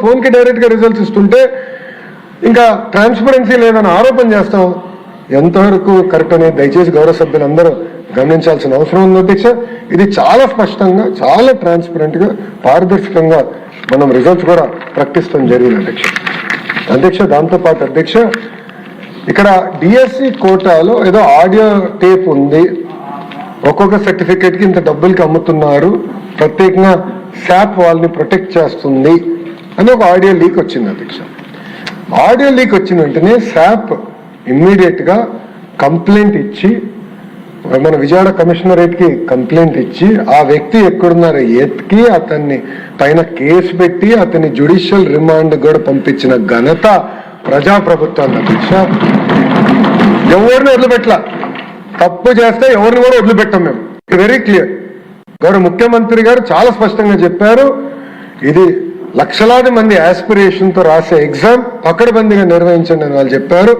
ఫోన్కి డైరెక్ట్గా రిజల్ట్స్ ఇస్తుంటే ఇంకా ట్రాన్స్పరెన్సీ లేదని ఆరోపణ చేస్తాం. ఎంతవరకు కరెక్ట్ అనేది దయచేసి గౌరవ సభ్యులందరూ గమనించాల్సిన అవసరం ఉంది అధ్యక్ష. ఇది చాలా స్పష్టంగా, చాలా ట్రాన్స్పరెంట్గా, పారదర్శకంగా మనం రిజల్ట్స్ కూడా ప్రకటిస్తాం జరిగింది అధ్యక్ష. దాంతోపాటు అధ్యక్ష, ఇక్కడ డిఎస్సి కోటాలో ఏదో ఆడియో టేప్ ఉంది, ఒక్కొక్క సర్టిఫికేట్కి ఇంత డబ్బులకి అమ్ముతున్నారు, ప్రత్యేకంగా శాప్ వాళ్ళని ప్రొటెక్ట్ చేస్తుంది అని ఒక ఆడియో లీక్ వచ్చింది అధ్యక్ష. ఆడియో లీక్ వచ్చిన వెంటనే శాప్ ఇమ్మీడియట్గా కంప్లైంట్ ఇచ్చి, మన విజయవాడ కమిషనరేట్కి కంప్లైంట్ ఇచ్చి ఆ వ్యక్తి ఎక్కడున్నారో ఎత్తికి అతన్ని పైన కేసు పెట్టి అతన్ని జ్యుడిషియల్ రిమాండ్ కూడా పంపించిన ఘనత ప్రజాప్రభుత్వాన్ని అధ్యక్ష. ఎవరిని వదిలిపెట్టలా, తప్పు చేస్తే ఎవరిని కూడా వదిలిపెట్టాం మేము. Very clear. గౌరవ ముఖ్యమంత్రి గారు చాలా స్పష్టంగా చెప్పారు, ఇది లక్షలాది మంది ఆస్పిరేషన్ తో రాసే ఎగ్జామ్ పకడ్బందీగా నిర్వహించండి అని వాళ్ళు చెప్పారు.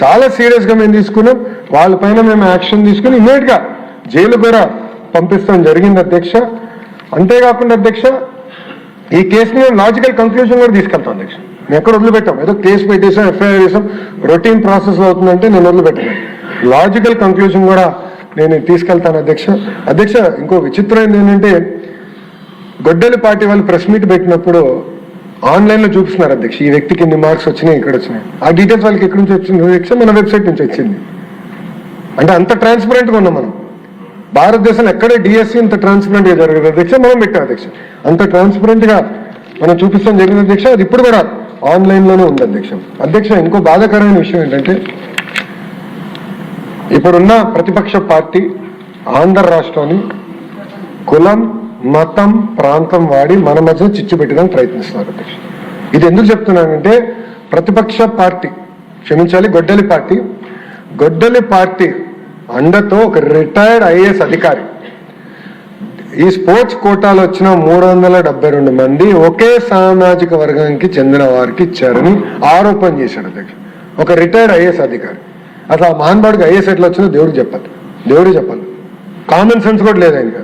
చాలా సీరియస్ గా మేము తీసుకున్నాం. వాళ్ళపైన మేము యాక్షన్ తీసుకుని ఇమీడియట్ గా జైలు కూడా పంపిస్తాం జరిగింది అధ్యక్ష. అంతేకాకుండా అధ్యక్ష, ఈ కేసుని మేము లాజికల్ కంక్లూజన్ కూడా తీసుకెళ్తాం అధ్యక్ష. మేము ఎక్కడ వదిలిపెట్టాం, ఏదో కేసు పెట్టేసాం, ఎఫ్ఐఆర్ చేసాం, రొటీన్ ప్రాసెస్ అవుతుందంటే నేను వదిలిపెట్టాను. లాజికల్ కంక్లూజన్ కూడా నేను తీసుకెళ్తాను అధ్యక్ష. అధ్యక్ష, ఇంకో విచిత్రమైనది ఏంటంటే, గొడ్డలి పార్టీ వాళ్ళు ప్రెస్ మీట్ పెట్టినప్పుడు ఆన్లైన్లో చూపిస్తున్నారు అధ్యక్ష, ఈ వ్యక్తికి ఇన్ని మార్క్స్ వచ్చినాయి, ఇక్కడ వచ్చినాయి. ఆ డీటెయిల్స్ వాళ్ళకి ఎక్కడి నుంచి వచ్చింది అధ్యక్ష? మన వెబ్సైట్ నుంచి వచ్చింది. అంటే అంత ట్రాన్స్పరెంట్గా ఉన్నాం మనం. భారతదేశంలో ఎక్కడే డిఎస్సి ఇంత ట్రాన్స్పరెంట్గా జరగదు అధ్యక్ష, మనం పెట్టాం అధ్యక్ష. అంత ట్రాన్స్పరెంట్గా మనం చూపిస్తాం జరిగింది అధ్యక్ష. అది ఇప్పుడు కూడా ఆన్లైన్లోనే ఉంది అధ్యక్ష. అధ్యక్ష, ఇంకో బాధాకరమైన విషయం ఏంటంటే, ఇప్పుడున్న ప్రతిపక్ష పార్టీ ఆంధ్ర రాష్ట్రాన్ని కులం, మతం, ప్రాంతం వాడి మన మధ్య చిచ్చు పెట్టడానికి ప్రయత్నిస్తున్నారు అధ్యక్ష. ఇది ఎందుకు చెప్తున్నానంటే, ప్రతిపక్ష పార్టీ, క్షమించాలి, గొడ్డలి పార్టీ అండతో ఒక రిటైర్డ్ ఐఏఎస్ అధికారి ఈ స్పోర్ట్స్ కోటాలో వచ్చిన 372 మంది ఒకే సామాజిక వర్గానికి చెందిన వారికి ఇచ్చారని ఆరోపణ చేశాడు అధ్యక్ష. ఒక రిటైర్డ్ ఐఏఎస్ అధికారి. అసలు ఆ మహాన్బాడికి ఐఏఎస్ ఎట్లా వచ్చిందో దేవుడు చెప్పాలి. కామన్ సెన్స్ కూడా లేదు ఆయన.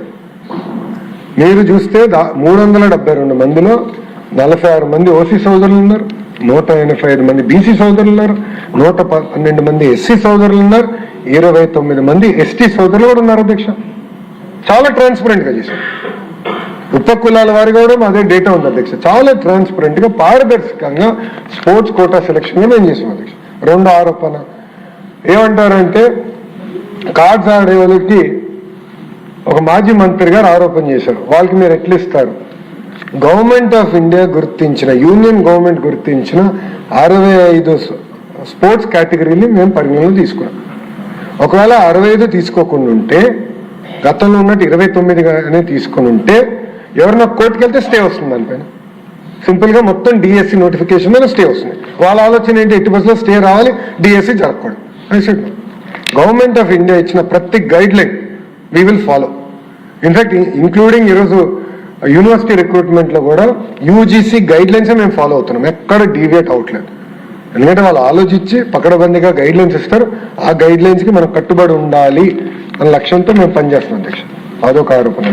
మీరు చూస్తే 372 మందిలో 46 మంది ఓసీ సోదరులు ఉన్నారు, 185 మంది బీసీ సోదరులు ఉన్నారు, 112 మంది ఎస్సీ సోదరులు ఉన్నారు, 29 మంది ఎస్టీ సోదరులు కూడా ఉన్నారు అధ్యక్ష. చాలా ట్రాన్స్పరెంట్ గా చేశారు. ఉపకులాల వారి కూడా అదే డేటా ఉంది అధ్యక్ష. చాలా ట్రాన్స్పరెంట్ గా, పారదర్శకంగా స్పోర్ట్స్ కోటా సెలక్షన్ గా మేము చేసాం అధ్యక్ష. రెండో ఆరోపణ ఏమంటారంటే, కార్డ్స్ ఆడే వాళ్ళకి ఒక మాజీ మంత్రి గారు ఆరోపణ చేశారు, వాళ్ళకి మీరు ఎట్లా ఇస్తారు? గవర్నమెంట్ ఆఫ్ ఇండియా గుర్తించిన, యూనియన్ గవర్నమెంట్ గుర్తించిన 65 స్పోర్ట్స్ కేటగిరీని మేము పరిగణలో తీసుకున్నాం. ఒకవేళ 65 తీసుకోకుండా ఉంటే, గతంలో ఉన్నట్టు 29గానే తీసుకుని ఉంటే, ఎవరన్నా కోర్టుకు వెళ్తే స్టే వస్తుంది దానిపైన. సింపుల్ గా మొత్తం డిఎస్సి నోటిఫికేషన్ మీద స్టే వస్తుంది. వాళ్ళ ఆలోచన ఏంటి? 80% స్టే రావాలి, డిఎస్సి జరగకూడదు. గవర్నమెంట్ ఆఫ్ ఇండియా ఇచ్చిన ప్రతి guide line we will follow. In fact, including ఈరోజు యూనివర్సిటీ రిక్రూట్మెంట్ లో కూడా యూజీసీ గైడ్ లైన్స్ మేము ఫాలో అవుతున్నాం, ఎక్కడ డీవియేట్ అవ్వట్లేదు. ఎందుకంటే వాళ్ళు ఆలోచించి పకడబందీగా గైడ్ లైన్స్ ఇస్తారు, ఆ గైడ్ లైన్స్ కి మనం కట్టుబడి ఉండాలి అనే లక్ష్యంతో మేము పనిచేస్తున్నాం అధ్యక్ష. అదొక ఆరోపణ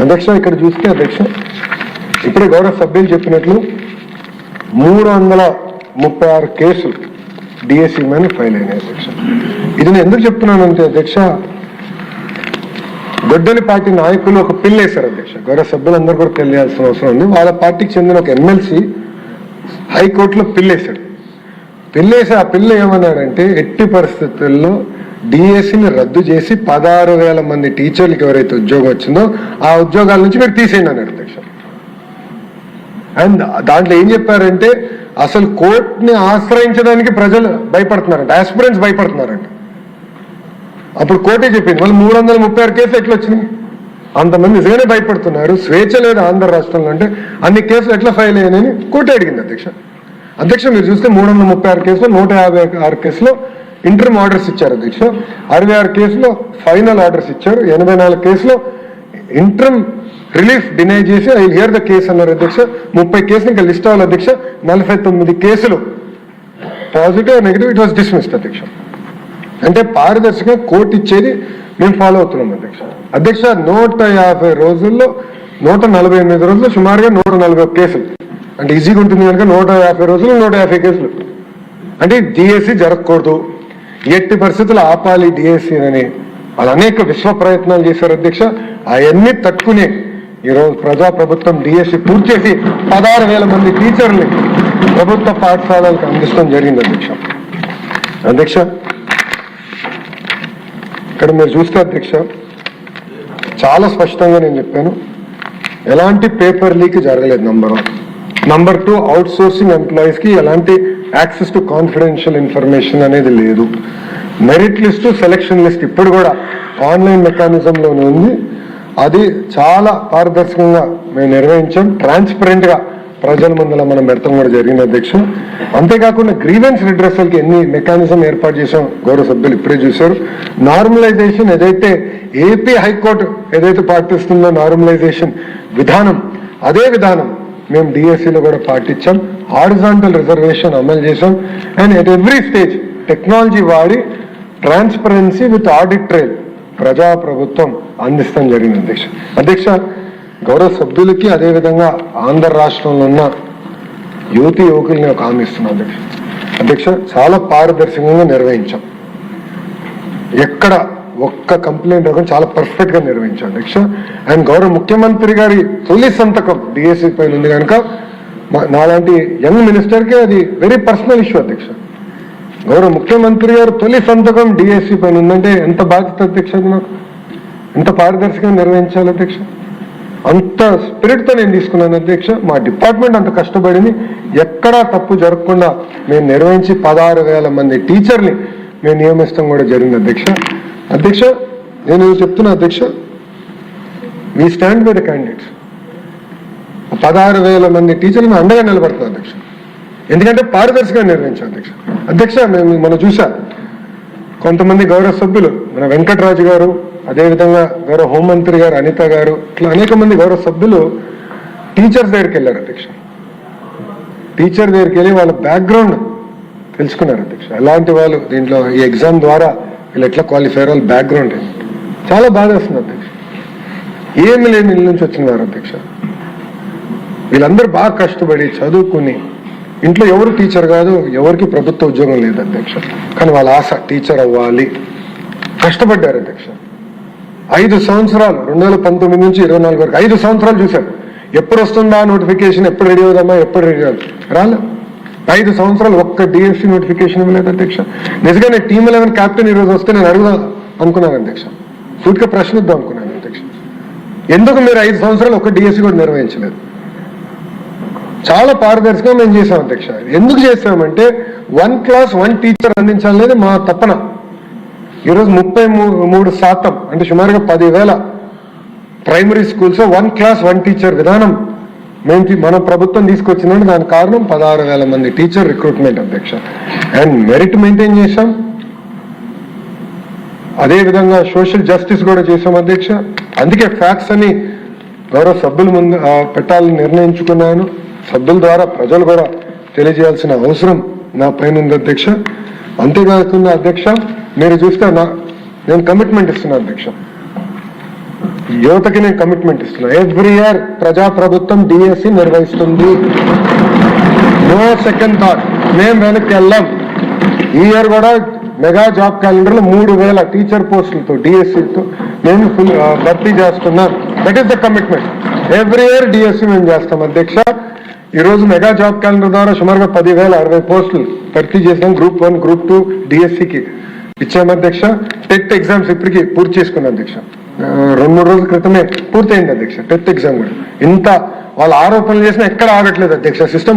అధ్యక్ష. ఇక్కడ చూస్తే అధ్యక్ష, ఇప్పుడే గౌరవ సభ్యులు చెప్పినట్లు 336 కేసులు డిఎస్సి మీద ఫైల్ అయినాయి అధ్యక్ష. ఇది నేను ఎందుకు చెప్తున్నానంటే అధ్యక్ష, గొడ్డలి పార్టీ నాయకులు ఒక పిల్ వేశారు అధ్యక్ష. గౌరవ సభ్యులందరూ కూడా తెలియాల్సిన అవసరం ఉంది. వాళ్ళ పార్టీకి చెందిన ఒక ఎమ్మెల్సీ హైకోర్టులో పిల్ వేశాడు. పిల్లేసి ఆ పిల్ల ఏమన్నాడంటే, ఎట్టి పరిస్థితుల్లో డిఎస్సిని రద్దు చేసి 16,000 మంది టీచర్లకు ఎవరైతే ఉద్యోగం వచ్చిందో ఆ ఉద్యోగాల నుంచి మీరు తీసేయండి అన్నాడు అధ్యక్ష. అండ్ దాంట్లో ఏం చెప్పారంటే, అసలు కోర్టుని ఆశ్రయించడానికి ప్రజలు భయపడుతున్నారంట, ఆస్పిరెంట్స్ భయపడుతున్నారంట. అప్పుడు కోర్టే చెప్పింది, మళ్ళీ 336 కేసులు ఎట్లా వచ్చినాయి? అంతమంది నిజంగానే భయపడుతున్నారు, స్వేచ్ఛ లేదు ఆంధ్ర రాష్ట్రంలో అంటే అన్ని కేసులు ఎట్లా ఫైల్ అయ్యాయని కోర్టే అడిగింది అధ్యక్ష. మీరు చూస్తే 336 కేసులో 156 కేసులో ఇంటర్మ్ ఆర్డర్స్ ఇచ్చారు అధ్యక్ష. 66 కేసులో ఫైనల్ ఆర్డర్స్ ఇచ్చారు. 84 కేసులో ఇంటర్మ్ రిలీఫ్ డినై చేసి ఐ హియర్ ద కేసు అన్నారు అధ్యక్ష. 30 కేసులు ఇంకా లిస్ట్ అవ్వాలి అధ్యక్ష. 49 కేసులు positive, negative, it was dismissed అధ్యక్ష. అంటే పారదర్శకంగా కోర్టు ఇచ్చేది మేము ఫాలో అవుతున్నాం అధ్యక్ష. 150 రోజుల్లో 148 రోజుల్లో సుమారుగా 140 కేసులు అంటే ఈజీగా ఉంటుంది కనుక 150 రోజులు 150 కేసులు. అంటే డిఎస్సి జరగకూడదు, ఎట్టి పరిస్థితులు ఆపాలి డిఎస్సి అని వాళ్ళు అనేక విశ్వ ప్రయత్నాలు చేశారు అధ్యక్ష. అవన్నీ తట్టుకుని ఈరోజు ప్రజాప్రభుత్వం డిఎస్సి పూర్తి చేసి 16,000 మంది టీచర్ని ప్రభుత్వ పాఠశాలలకు అందించడం జరిగింది అధ్యక్ష. అధ్యక్ష ఇక్కడ మీరు చూస్తే అధ్యక్ష చాలా స్పష్టంగా నేను చెప్పాను, ఎలాంటి పేపర్ లీక్ జరగలేదు. Number 1. Number 2, out sourcing employees కి ఎలాంటి యాక్సెస్ టు కాన్ఫిడెన్షియల్ ఇన్ఫర్మేషన్ అనేది లేదు. మెరిట్ లిస్ట్, సెలక్షన్ లిస్ట్ ఇప్పుడు కూడా ఆన్లైన్ మెకానిజంలోనే ఉంది. అది చాలా పారదర్శకంగా మేము నిర్వహించాం, ట్రాన్స్పరెంట్ గా ప్రజల ముందర మనం పెడతాం కూడా జరిగింది అధ్యక్ష. అంతేకాకుండా గ్రీవెన్స్ రిడ్రెసల్ కి ఎన్ని మెకానిజం ఏర్పాటు చేసాం గౌరవ సభ్యులు ఇప్పుడే చూశారు. నార్మలైజేషన్ ఏదైతే ఏపీ హైకోర్టు ఏదైతే పాటిస్తుందో నార్మలైజేషన్ విధానం, అదే విధానం మేము డిఎస్సిలో కూడా పాటించాం. హారిజాంటల్ రిజర్వేషన్ అమలు చేసాం. And at every stage technology వాడి ట్రాన్స్పరెన్సీ విత్ ఆడిట్ ట్రైల్ ప్రజాప్రభుత్వం అందిస్తాం జరిగింది అధ్యక్ష. అధ్యక్ష గౌరవ సభ్యులకి అదేవిధంగా ఆంధ్ర రాష్ట్రంలో ఉన్న యువతి యువకుల్ని ఒక హామీ ఇస్తున్నాం అధ్యక్ష. అధ్యక్ష చాలా పారదర్శకంగా నిర్వహించాం, ఎక్కడ ఒక్క కంప్లైంట్ అవ్వకుండా చాలా పర్ఫెక్ట్ గా నిర్వహించాం అధ్యక్ష. అండ్ గౌరవ ముఖ్యమంత్రి గారి తొలి సంతకం డిఎస్సి పైన ఉంది కనుక నాలాంటి యంగ్ మినిస్టర్ కి అది వెరీ పర్సనల్ ఇష్యూ అధ్యక్ష. గౌరవ ముఖ్యమంత్రి గారు తొలి సంతకం డిఎస్సి పైన ఉందంటే ఎంత బాధ్యత అధ్యక్ష, అది నాకు ఎంత పారదర్శకంగా నిర్వహించాలి అధ్యక్ష. అంత స్పిరిట్ తో నేను తీసుకున్నాను అధ్యక్ష. మా డిపార్ట్మెంట్ అంత కష్టపడింది, ఎక్కడా తప్పు జరగకుండా మేము నిర్వహించి 16,000 మంది టీచర్ని మేము నియమిస్తాం కూడా జరిగింది అధ్యక్ష. అధ్యక్ష నేను చెప్తున్నా అధ్యక్ష, we stand by the candidates. 16,000 మంది టీచర్లు మేము అండగా నిలబడుతున్నాం అధ్యక్ష, ఎందుకంటే పారదర్శకంగా నిర్వహించాం అధ్యక్ష. అధ్యక్ష మనం చూసా కొంతమంది గౌరవ సభ్యులు, మన వెంకటరాజు గారు, అదేవిధంగా గౌరవ హోంమంత్రి గారు అనిత గారు, ఇట్లా అనేక మంది గౌరవ సభ్యులు టీచర్స్ దగ్గరికి వెళ్ళారు అధ్యక్ష. టీచర్ దగ్గరికి వెళ్ళి వాళ్ళ బ్యాక్గ్రౌండ్ తెలుసుకున్నారు అధ్యక్ష. ఎలాంటి వాళ్ళు దీంట్లో ఈ ఎగ్జామ్ ద్వారా వీళ్ళు ఎట్లా క్వాలిఫై అయ్యారు, వాళ్ళ బ్యాక్గ్రౌండ్ చాలా బాధ వస్తుంది అధ్యక్ష. ఏమి లేని ఇళ్ళ నుంచి వచ్చినారు అధ్యక్ష. వీళ్ళందరూ బాగా కష్టపడి చదువుకుని, ఇంట్లో ఎవరు టీచర్ కాదు, ఎవరికి ప్రభుత్వ ఉద్యోగం లేదు అధ్యక్ష, కానీ వాళ్ళ ఆశ టీచర్ అవ్వాలి, కష్టపడ్డారు అధ్యక్ష. 5 సంవత్సరాలు 2019 నుంచి 24 వరకు 5 సంవత్సరాలు చూశారు. ఎప్పుడు వస్తుందా నోటిఫికేషన్, ఎప్పుడు రెడీ అవుదామా, ఎప్పుడు రెడీ అవుతుంది, రాలే. 5 సంవత్సరాలు ఒక్క డిఎస్సి నోటిఫికేషన్ ఇవ్వలేదు అధ్యక్ష. నిజంగా టీమ్ 11 క్యాప్టెన్ ఈరోజు వస్తే నేను అడుగుదాం అనుకున్నాను అధ్యక్ష, సూటిగా ప్రశ్నిద్దాం అనుకున్నాను అధ్యక్ష. ఎందుకు మీరు 5 సంవత్సరాలు ఒక్క డిఎస్సి కూడా నిర్వహించలేదు? చాలా పారదర్శకంగా మేము చేసాం అధ్యక్ష. ఎందుకు చేసామంటే 1 క్లాస్ 1 టీచర్ అందించాలనేది మా తపన. ఈరోజు 33% అంటే సుమారుగా 10,000 ప్రైమరీ స్కూల్స్ 1 క్లాస్ 1 టీచర్ విధానం మన ప్రభుత్వం తీసుకొచ్చిందంటే దానికి కారణం 16,000 మంది టీచర్ రిక్రూట్మెంట్ అధ్యక్ష. అండ్ మెరిట్ మెయింటైన్ చేశాం, అదేవిధంగా సోషల్ జస్టిస్ కూడా చేశాం అధ్యక్ష. అందుకే ఫ్యాక్ట్స్ అని గౌరవ సభ్యుల ముందు పెట్టాలని నిర్ణయించుకున్నాను. సభ్యుల ద్వారా ప్రజలు కూడా తెలియజేయాల్సిన అవసరం నా పైన ఉంది అధ్యక్ష. అంతేకాకుండా అధ్యక్ష మీరు చూస్తే నేను కమిట్మెంట్ ఇస్తున్నా అధ్యక్ష, యువతకి నేను కమిట్మెంట్ ఇస్తున్నా. ఎవ్రీ ఇయర్ ప్రజాప్రభుత్వం డిఎస్సి నిర్వహిస్తుంది, నో సెకండ్ థాట్, మేము వెనక్కి వెళ్ళాం. ఈ ఇయర్ కూడా మెగా జాబ్ క్యాలెండర్లో 3,000 టీచర్ పోస్టులతో డిఎస్సితో మేము భర్తీ చేస్తున్నాం. That is the commitment. Every year DSC మేము చేస్తాం అధ్యక్ష. ఈ రోజు మెగా జాబ్ క్యాలెండర్ ద్వారా సుమారుగా 10,060 పోస్టులు భర్తీ చేసాం. గ్రూప్ 1, గ్రూప్ 2 డిఎస్సికి ఇచ్చాము అధ్యక్ష. టెట్ ఎగ్జామ్స్ ఇప్పటికీ పూర్తి చేసుకున్నాం అధ్యక్ష. 2-3 రోజుల క్రితమే పూర్తయింది అధ్యక్ష టెట్ ఎగ్జామ్ కూడా. ఇంత వాళ్ళ ఆరోపణలు చేసినా ఎక్కడ ఆగట్లేదు అధ్యక్ష. సిస్టమ్